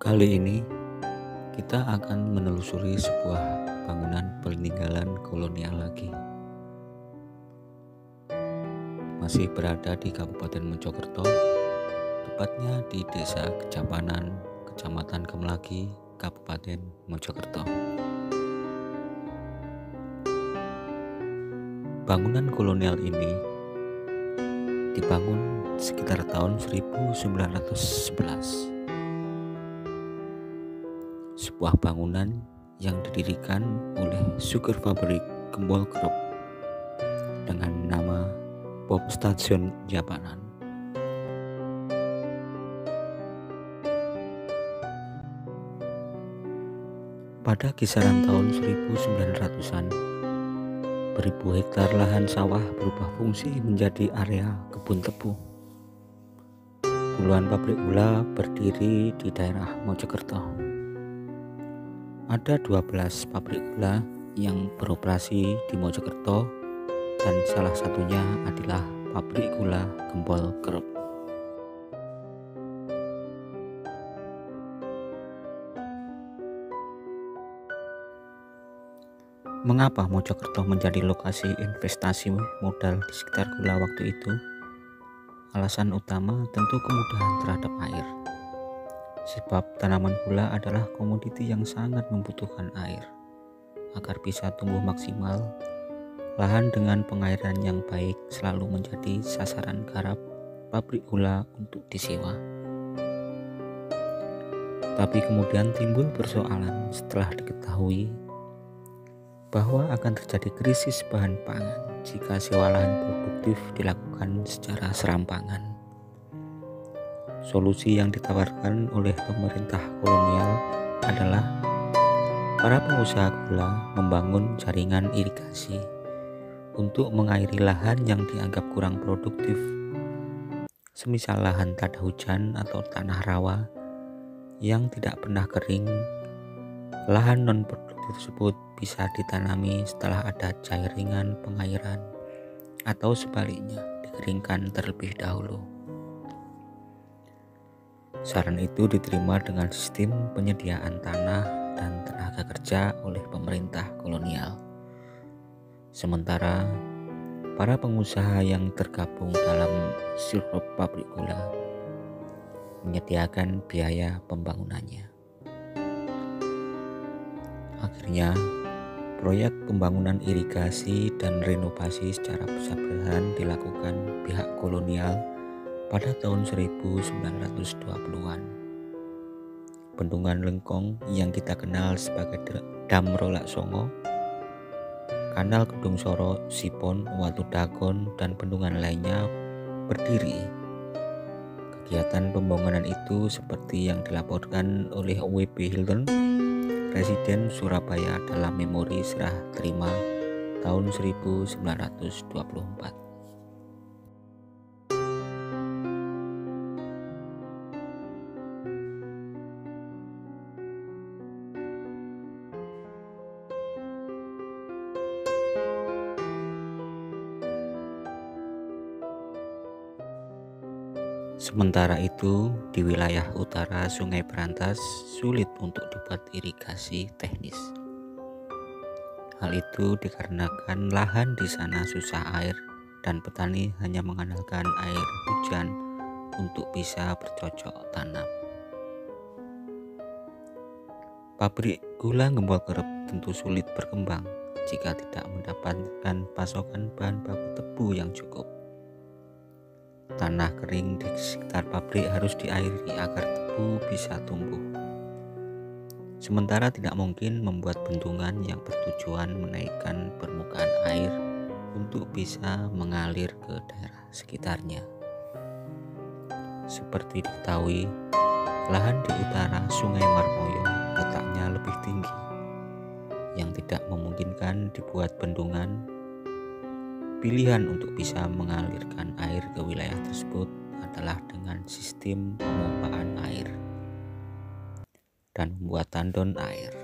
Kali ini kita akan menelusuri sebuah bangunan peninggalan kolonial lagi. Masih berada di Kabupaten Mojokerto, tepatnya di Desa Kejapanan, Kecamatan Kemlagi, Kabupaten Mojokerto. Bangunan kolonial ini dibangun sekitar tahun 1911. Sebuah bangunan yang didirikan oleh Sugar Pabrik Gembol Group dengan nama Pop Station Japanan. Pada kisaran tahun 1900-an, beribu hektar lahan sawah berubah fungsi menjadi area kebun tebu. Puluhan pabrik gula berdiri di daerah Mojokerto. Ada 12 pabrik gula yang beroperasi di Mojokerto dan salah satunya adalah pabrik gula Gembol Group. Mengapa Mojokerto menjadi lokasi investasi modal di sekitar gula waktu itu? Alasan utama tentu kemudahan terhadap air. Sebab tanaman gula adalah komoditi yang sangat membutuhkan air. Agar bisa tumbuh maksimal, lahan dengan pengairan yang baik selalu menjadi sasaran garap pabrik gula untuk disewa. Tapi kemudian timbul persoalan setelah diketahui bahwa akan terjadi krisis bahan pangan jika sewa lahan produktif dilakukan secara serampangan. Solusi yang ditawarkan oleh pemerintah kolonial adalah para pengusaha gula membangun jaringan irigasi untuk mengairi lahan yang dianggap kurang produktif, semisal lahan tak ada hujan atau tanah rawa yang tidak pernah kering. Lahan non-produktif tersebut bisa ditanami setelah ada jaringan pengairan, atau sebaliknya dikeringkan terlebih dahulu. Saran itu diterima dengan sistem penyediaan tanah dan tenaga kerja oleh pemerintah kolonial. Sementara para pengusaha yang tergabung dalam Sugar Pabrik Gula menyediakan biaya pembangunannya. Akhirnya, proyek pembangunan irigasi dan renovasi secara besar-besaran dilakukan pihak kolonial pada tahun 1920-an. Bendungan Lengkong yang kita kenal sebagai Dam Rolak Songo, Kanal Kedung Soro, Sipon, Watu Dagon, dan bendungan lainnya berdiri. Kegiatan pembangunan itu seperti yang dilaporkan oleh W.P. Hilton, Residen Surabaya dalam memori serah terima tahun 1924. Sementara itu, di wilayah utara Sungai Berantas sulit untuk dibuat irigasi teknis. Hal itu dikarenakan lahan di sana susah air dan petani hanya mengandalkan air hujan untuk bisa bercocok tanam. Pabrik gula Gembol Group tentu sulit berkembang jika tidak mendapatkan pasokan bahan baku tebu yang cukup. Tanah kering di sekitar pabrik harus diairi agar tebu bisa tumbuh. Sementara tidak mungkin membuat bendungan yang bertujuan menaikkan permukaan air untuk bisa mengalir ke daerah sekitarnya. Seperti diketahui, lahan di utara Sungai Marmoyo letaknya lebih tinggi, yang tidak memungkinkan dibuat bendungan. Pilihan untuk bisa mengalirkan air ke wilayah tersebut adalah dengan sistem pemompaan air dan pembuatan tandon air.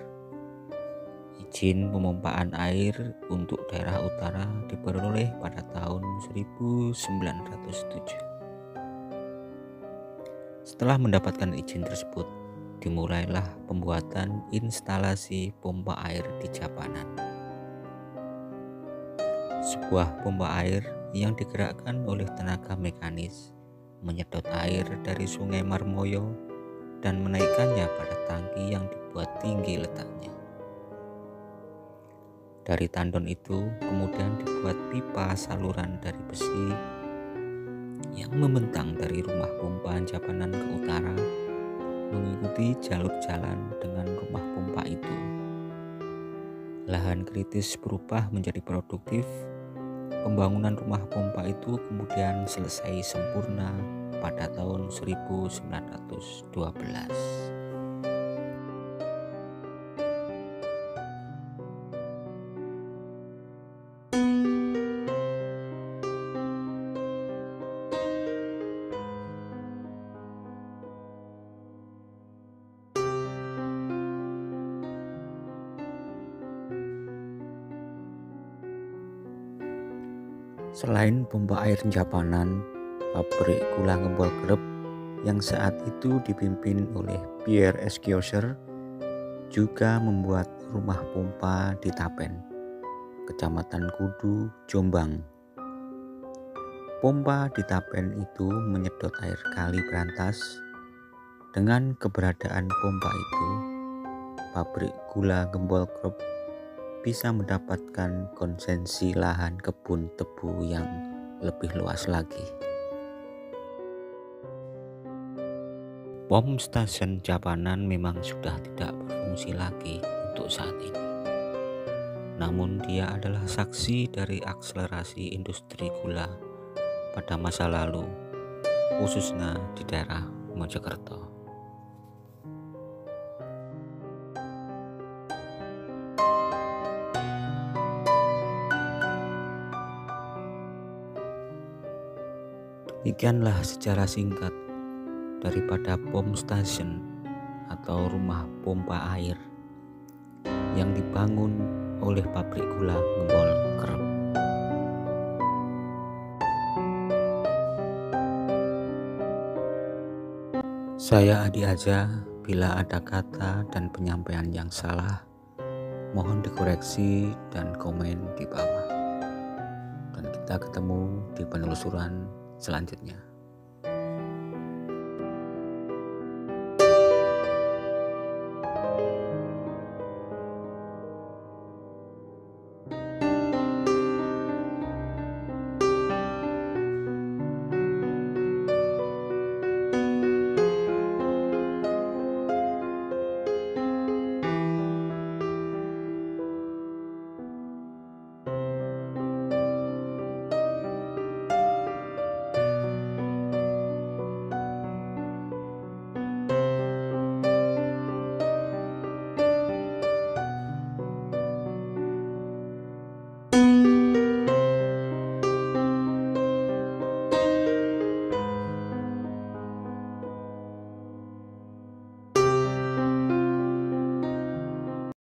Izin pemompaan air untuk daerah utara diperoleh pada tahun 1907. Setelah mendapatkan izin tersebut, dimulailah pembuatan instalasi pompa air di Japanan. Sebuah pompa air yang digerakkan oleh tenaga mekanis menyedot air dari Sungai Marmoyo dan menaikkannya pada tangki yang dibuat tinggi letaknya. Dari tandon itu kemudian dibuat pipa saluran dari besi yang membentang dari rumah pompa Japanan ke utara, mengikuti jalur jalan dengan rumah pompa itu. Lahan kritis berubah menjadi produktif. Pembangunan rumah pompa itu kemudian selesai sempurna pada tahun 1912. Selain pompa air Japanan, pabrik gula Gembol Grep yang saat itu dipimpin oleh Pierre Esquioser juga membuat rumah pompa di Tapen, Kecamatan Kudu, Jombang. Pompa di Tapen itu menyedot air Kali Brantas. Dengan keberadaan pompa itu, pabrik gula Gembol Grep bisa mendapatkan konsesi lahan kebun tebu yang lebih luas lagi. Pom stasiun Japanan memang sudah tidak berfungsi lagi untuk saat ini. Namun dia adalah saksi dari akselerasi industri gula pada masa lalu, khususnya di daerah Mojokerto. Demikianlah secara singkat daripada pom station atau rumah pompa air yang dibangun oleh pabrik gula Gembol Grep. Saya Adi Aja, bila ada kata dan penyampaian yang salah, mohon dikoreksi dan komen di bawah. Dan kita ketemu di penelusuran selanjutnya.